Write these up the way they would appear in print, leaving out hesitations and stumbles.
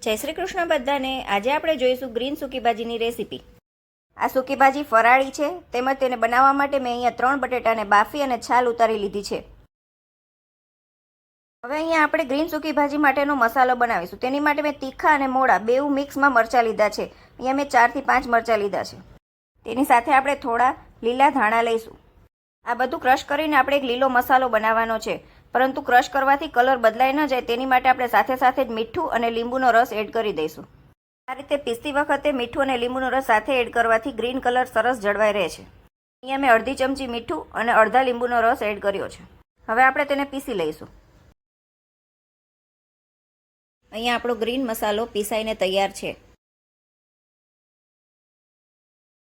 જય શ્રી કૃષ્ણ બધાને। આજે આપણે જોઈશું ગ્રીન સૂકી ભાજીની રેસીપી। આ સૂકી ભાજી ફરાળી છે, તેમજ તેને બનાવવા માટે મેં અહીંયા 3 બટેટાને બાફી અને છાલ ઉતારી લીધી છે। હવે અહીંયા આપણે ગ્રીન સૂકી ભાજી માટેનો મસાલો બનાવીશું। તેની માટે મેં તીખા અને મોળા બેઉ મિક્સમાં મરચાં લીધા છે। અહીંયા મેં 4 થી 5 મરચાં લીધા છે। તેની સાથે આપણે થોડા લીલા ધાણા લઈશું। આ બધું ક્રશ કરીને આપણે એક લીલો મસાલો બનાવવાનો છે, પરંતુ ક્રશ કરવાથી કલર બદલાઈ ન જાય તેની માટે આપણે સાથે સાથે જ મીઠું અને લીંબુનો રસ એડ કરી દઈશું। આ રીતે પીસતી વખતે મીઠું અને લીંબુનો રસ સાથે એડ કરવાથી ગ્રીન કલર સરસ જળવાઈ રહે છે। અહીંયા મેં અડધી ચમચી મીઠું અને અડધા લીંબુનો રસ એડ કર્યો છે। હવે આપણે તેને પીસી લઈશું। અહીંયા આપણો ગ્રીન મસાલો પીસાઈને તૈયાર છે।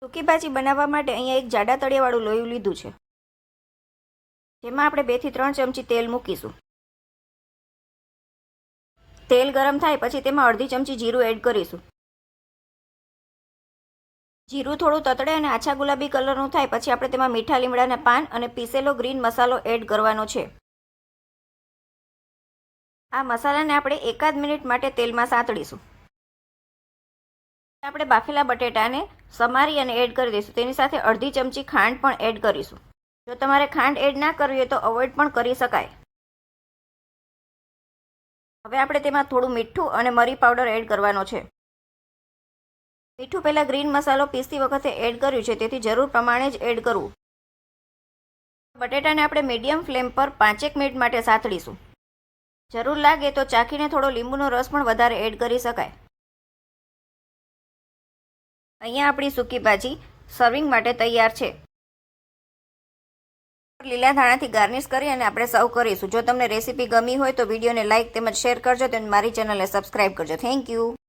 સૂકી ભાજી બનાવવા માટે અહીંયા એક જાડા તળિયાવાળું લોયું લીધું છે, જેમાં આપણે 2 થી 3 ચમચી તેલ મૂકીશું। તેલ ગરમ થાય પછી તેમાં અડધી ચમચી જીરું એડ કરીશું। જીરું થોડું તતડે અને આછા ગુલાબી કલરનું થાય પછી આપણે તેમાં મીઠા લીમડાના પાન અને પીસેલો ગ્રીન મસાલો એડ કરવાનો છે। આ મસાલાને આપણે 1 મિનિટ માટે તેલમાં સાંતળીશું। આપણે બાફેલા બટેટાને સમારી અને એડ કરી દઈશું। તેની સાથે અડધી ચમચી ખાંડ પણ એડ કરીશું। જો તમારે ખાંડ એડ ના કરવી હોય તો અવોઇડ પણ કરી શકાય। હવે આપણે તેમાં થોડું મીઠું અને મરી પાવડર એડ કરવાનો છે। મીઠું પહેલાં ગ્રીન મસાલો પીસતી વખતે એડ કર્યું છે, તેથી જરૂર પ્રમાણે જ એડ કરવું। બટેટાને આપણે મીડિયમ ફ્લેમ પર 5 મિનિટ માટે સાંતળીશું। જરૂર લાગે તો ચાખીને થોડો લીંબુનો રસ પણ વધારે એડ કરી શકાય। અહીંયા આપણી સૂકી ભાજી સર્વિંગ માટે તૈયાર છે। લીલા ધાણાથી ગાર્નિશ કરી અને આપણે સર્વ કરીશું। જો તમને રેસીપી ગમી હોય તો વિડીયોને લાઇક તેમજ શેર કરજો, તેમજ મારી ચેનલને સબસ્ક્રાઇબ કરજો। Thank you.